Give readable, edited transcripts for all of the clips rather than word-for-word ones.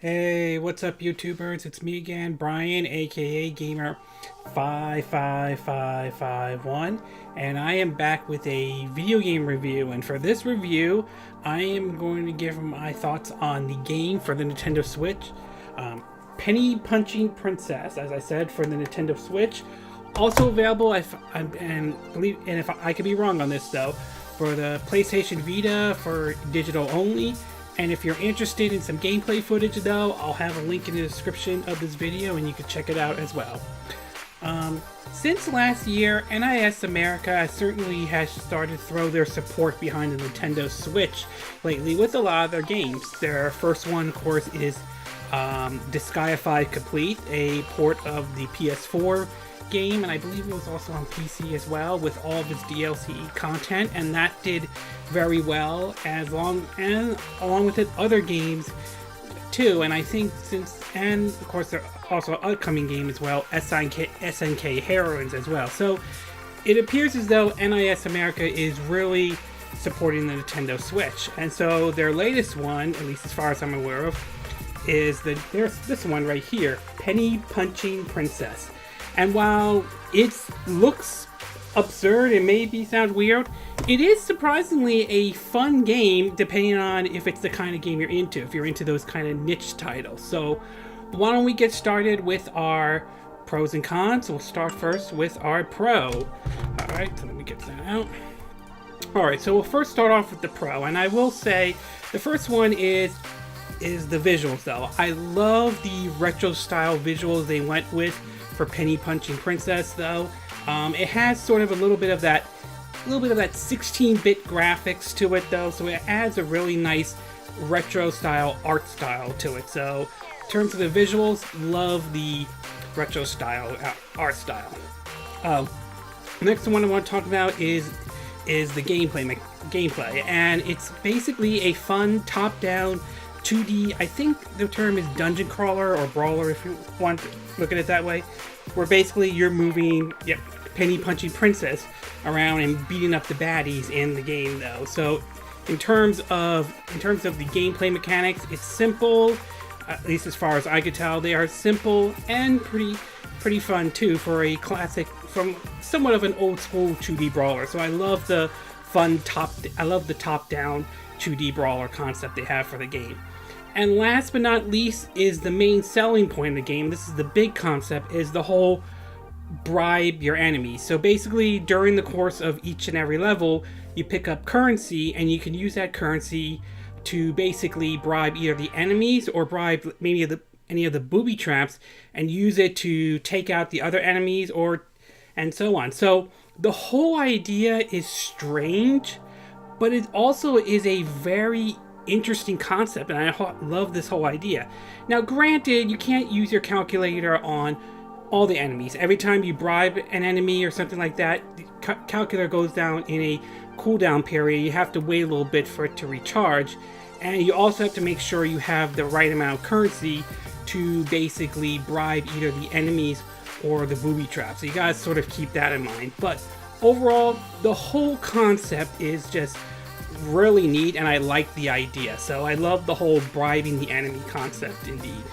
Hey, what's up, YouTubers? It's me again, Brian, aka Gamer55551, and I am back with a video game review. And for this review, I am going to give my thoughts on the game for the Nintendo Switch, Penny Punching Princess, as I said, for the Nintendo Switch. Also available, if I could be wrong on this though, for the PlayStation Vita for digital only. And if you're interested in some gameplay footage though, I'll have a link in the description of this video and you can check it out as well. Since last year, NIS America certainly has started to throw their support behind the Nintendo Switch lately with a lot of their games. Their first one, of course, is Disgaea Complete, a port of the PS4 game, and I believe it was also on PC as well, with all of its DLC content, and that did very well, along with it other games too. And I think and of course there are also an upcoming game as well, SNK Heroines as well. So it appears as though NIS America is really supporting the Nintendo Switch, and so their latest one, at least as far as I'm aware of, is there's this one right here, Penny Punching Princess. And while it looks absurd and maybe sounds weird, it is surprisingly a fun game, depending on if it's the kind of game you're into, if you're into those kind of niche titles. So why don't we get started with our pros and cons? We'll start first with our pro. Alright, so let me get that out. Alright, so we'll first start off with the pro, and I will say the first one is the visuals though. I love the retro style visuals they went with for Penny Punching Princess though. It has sort of a little bit of that 16-bit graphics to it though, so it adds a really nice retro style art style to it. So in terms of the visuals, love the retro style art style. Next one I want to talk about is the gameplay, and it's basically a fun top-down 2D, I think the term is dungeon crawler or brawler if you want to look at it that way, where basically you're moving Penny Punching Princess around and beating up the baddies in the game though. So in terms of the gameplay mechanics, it's simple, at least as far as I could tell. They are simple and pretty fun too for a classic, from somewhat of an old school 2D brawler. So I love the top-down 2D brawler concept they have for the game. And last but not least is the main selling point of the game. This is the big concept, is the whole bribe your enemies. So basically during the course of each and every level, you pick up currency, and you can use that currency to basically bribe either the enemies or bribe maybe any of the booby traps, and use it to take out the other enemies and so on. So the whole idea is strange, but it also is a very interesting concept, and I love this whole idea. Now granted, you can't use your calculator on all the enemies. Every time you bribe an enemy or something like that, the calculator goes down in a cooldown period. You have to wait a little bit for it to recharge, and you also have to make sure you have the right amount of currency to basically bribe either the enemies or the booby traps. So you guys sort of keep that in mind. But overall, the whole concept is just really neat, and I like the idea. So I love the whole bribing the enemy concept indeed.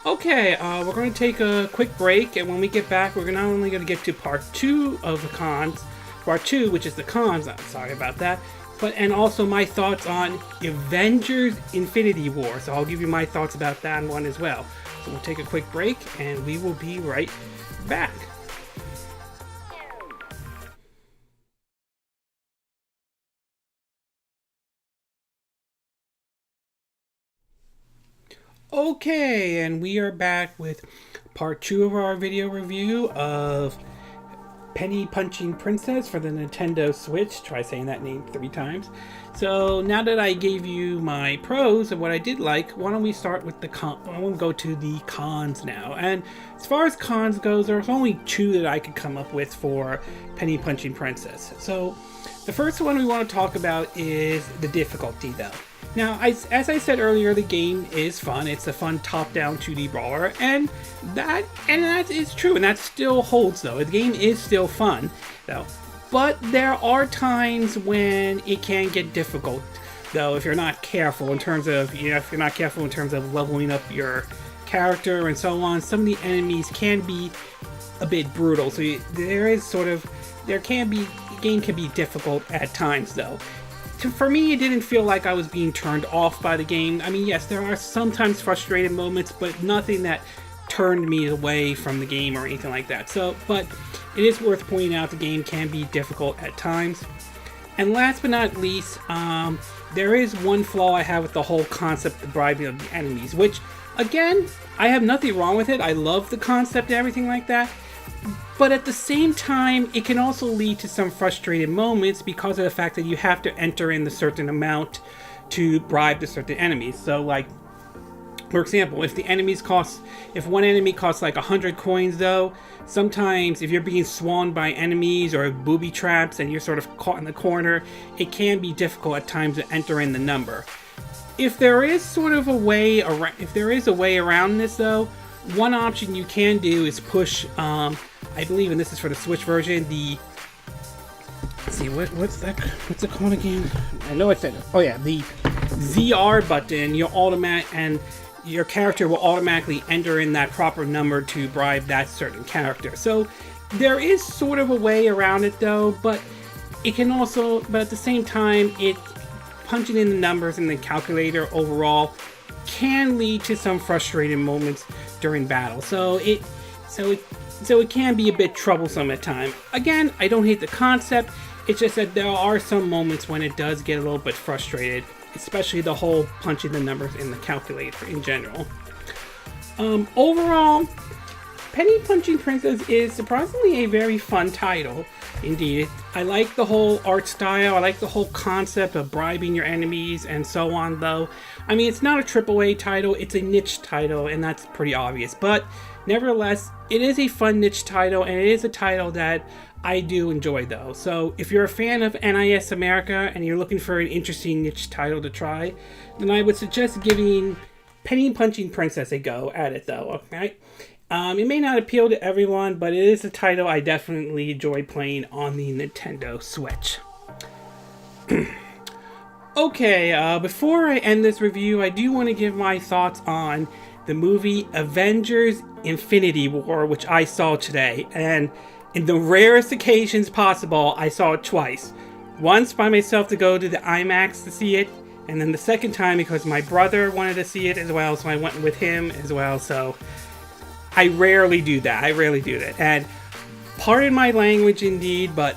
Okay, we're going to take a quick break, and when we get back, we're not only going to get to part 2 of the cons, part 2, which is the cons, sorry about that, and also my thoughts on Avengers Infinity War. So I'll give you my thoughts about that one as well. So we'll take a quick break, and we will be right back. Okay, and we are back with part 2 of our video review of Penny Punching Princess for the Nintendo Switch. Try saying that name 3 times. So now that I gave you my pros and what I did like, why don't we start with the cons? I want to go to the cons now. And as far as cons goes, there's only 2 that I could come up with for Penny Punching Princess. So the first one we want to talk about is the difficulty though. Now, as I said earlier, the game is fun. It's a fun top-down 2D brawler, and that is true, and that still holds though. The game is still fun though, but there are times when it can get difficult though, if you're not careful in terms of, if you're not careful in terms of leveling up your character and so on. Some of the enemies can be a bit brutal, so the game can be difficult at times, though. For me, it didn't feel like I was being turned off by the game. I mean, yes, there are sometimes frustrated moments, but nothing that turned me away from the game or anything like that. But it is worth pointing out the game can be difficult at times. And last but not least, there is one flaw I have with the whole concept of bribing of the enemies, which, again, I have nothing wrong with it. I love the concept and everything like that. But at the same time, it can also lead to some frustrated moments because of the fact that you have to enter in a certain amount to bribe the certain enemies. So, like, for example, if one enemy costs like 100 coins, though, sometimes if you're being swarmed by enemies or booby traps and you're sort of caught in the corner, it can be difficult at times to enter in the number. If there is a way around this, though, one option you can do is push, I believe, and this is for the Switch version, let's see, what's it called again? I know it's the ZR button. And your character will automatically enter in that proper number to bribe that certain character. So there is sort of a way around it, though, but at the same time, punching in the numbers in the calculator overall can lead to some frustrating moments during battle. So it can be a bit troublesome at times. Again, I don't hate the concept. It's just that there are some moments when it does get a little bit frustrated, especially the whole punching the numbers in the calculator in general. Overall, Penny Punching Princess is surprisingly a very fun title. Indeed, I like the whole art style, I like the whole concept of bribing your enemies and so on, though. I mean, it's not a AAA title, it's a niche title, and that's pretty obvious. But nevertheless, it is a fun niche title, and it is a title that I do enjoy, though. So if you're a fan of NIS America and you're looking for an interesting niche title to try, then I would suggest giving Penny Punching Princess a go at it, though, okay? It may not appeal to everyone, but it is a title I definitely enjoy playing on the Nintendo Switch. Okay, before I end this review, I do want to give my thoughts on the movie Avengers Infinity War, which I saw today. And in the rarest occasions possible, I saw it twice. Once by myself to go to the IMAX to see it, and then the second time because my brother wanted to see it as well, so I went with him as well. So I rarely do that. And pardon my language indeed, but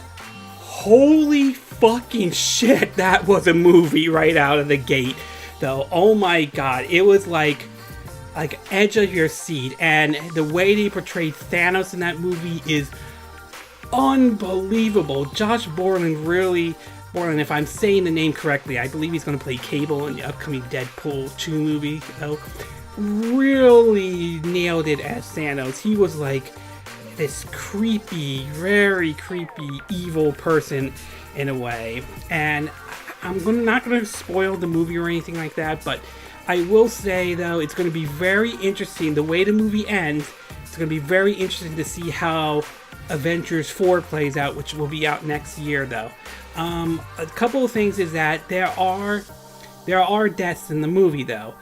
holy fucking shit, that was a movie right out of the gate, though. Oh my god, it was like edge of your seat, and the way they portrayed Thanos in that movie is unbelievable. Josh Brolin, if I'm saying the name correctly, I believe he's going to play Cable in the upcoming Deadpool 2 movie, though, really nailed it as Thanos. He was like this creepy, very creepy, evil person in a way. And I'm not going to spoil the movie or anything like that, but I will say, though, it's going to be very interesting. The way the movie ends, it's going to be very interesting to see how Avengers 4 plays out, which will be out next year, though. A couple of things is that there are deaths in the movie, though.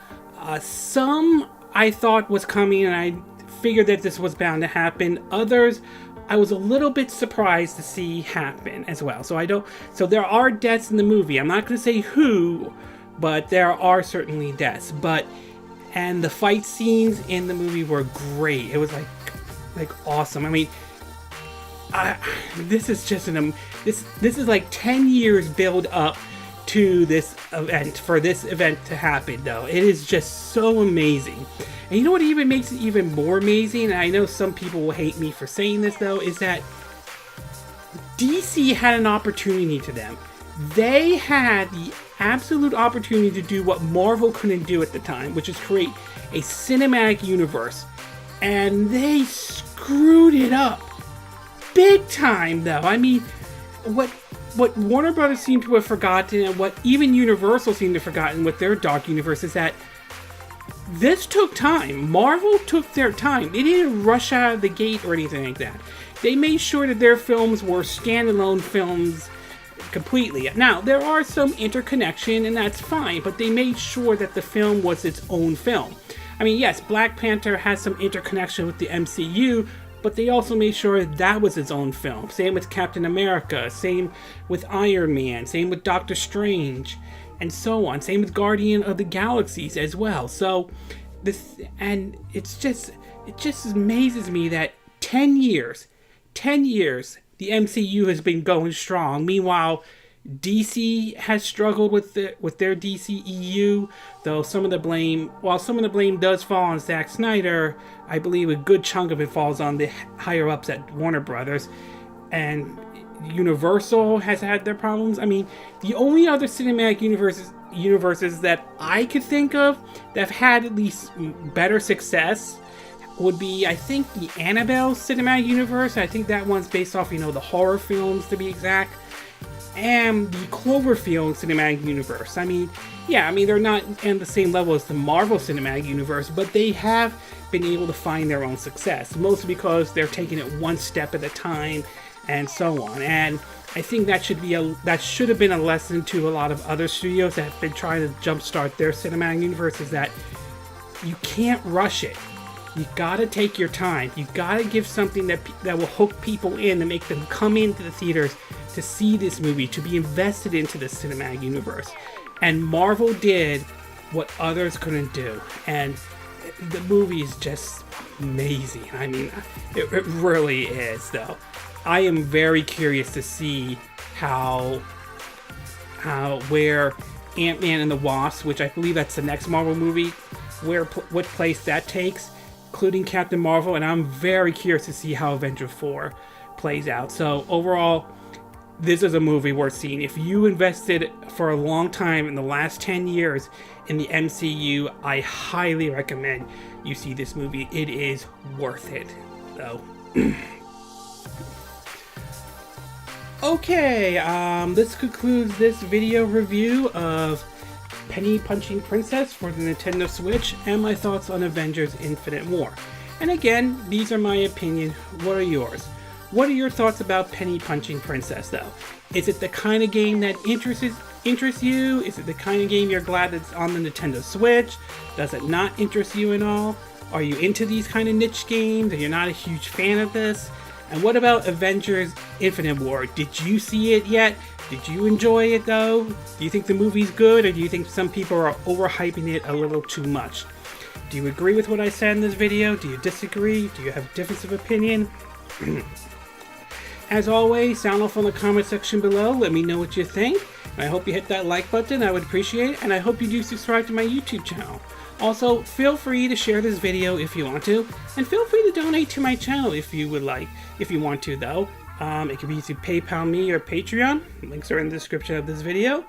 Some I thought was coming, and I figured that this was bound to happen. Others, I was a little bit surprised to see happen as well. So there are deaths in the movie. I'm not going to say who, but there are certainly deaths. And the fight scenes in the movie were great. It was like awesome. I mean, this is just this is like 10 years build up to this event, for this event to happen, though. It is just so amazing. And you know what even makes it even more amazing, and I know some people will hate me for saying this, though, is that DC had an opportunity to them. They had the absolute opportunity to do what Marvel couldn't do at the time, which is create a cinematic universe. And they screwed it up. Big time, though. I mean, what Warner Brothers seem to have forgotten, and what even Universal seemed to have forgotten with their Dark Universe, is that this took time. Marvel took their time. They didn't rush out of the gate or anything like that. They made sure that their films were standalone films completely. Now, there are some interconnection, and that's fine, but they made sure that the film was its own film. I mean, yes, Black Panther has some interconnection with the MCU, but they also made sure that was its own film. Same with Captain America, same with Iron Man, same with Doctor Strange, and so on. Same with Guardian of the Galaxies as well. So, it just amazes me that 10 years, the MCU has been going strong. Meanwhile, DC has struggled with their DCEU, though some of the blame does fall on Zack Snyder, I believe a good chunk of it falls on the higher ups at Warner Brothers, and Universal has had their problems. I mean, the only other cinematic universes that I could think of that have had at least better success would be, I think, the Annabelle cinematic universe. I think that one's based off, the horror films to be exact. And the Cloverfield cinematic universe. I mean, they're not on the same level as the Marvel cinematic universe, but they have been able to find their own success, mostly because they're taking it one step at a time, and so on. And I think that should have been a lesson to a lot of other studios that have been trying to jumpstart their cinematic universes, that you can't rush it. You gotta take your time. You gotta give something that will hook people in, to make them come into the theaters to see this movie, to be invested into the cinematic universe. And Marvel did what others couldn't do. And the movie is just amazing. I mean, it really is, though. I am very curious to see where Ant-Man and the Wasp, which I believe that's the next Marvel movie, what place that takes, including Captain Marvel, and I'm very curious to see how Avengers 4 plays out. So overall, this is a movie worth seeing. If you invested for a long time in the last 10 years in the MCU, I highly recommend you see this movie. It is worth it, though. Okay, this concludes this video review of Penny Punching Princess for the Nintendo Switch, and my thoughts on Avengers Infinite War. And again, these are my opinion. What are yours? What are your thoughts about Penny Punching Princess, though? Is it the kind of game that interests you? Is it the kind of game you're glad that's on the Nintendo Switch? Does it not interest you at all? Are you into these kind of niche games and you're not a huge fan of this? And what about Avengers Infinite War? Did you see it yet? Did you enjoy it, though? Do you think the movie's good, or do you think some people are overhyping it a little too much? Do you agree with what I said in this video? Do you disagree? Do you have a difference of opinion? As always, sound off in the comment section below. Let me know what you think. I hope you hit that like button. I would appreciate it. And I hope you do subscribe to my YouTube channel. Also, feel free to share this video if you want to. And feel free to donate to my channel if you would like. If you want to, though. It can be to PayPal me or Patreon. Links are in the description of this video.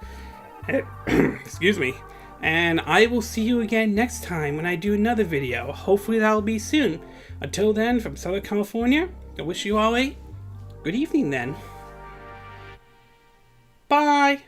Excuse me. And I will see you again next time when I do another video. Hopefully that'll be soon. Until then, from Southern California, I wish you all a good evening then. Bye!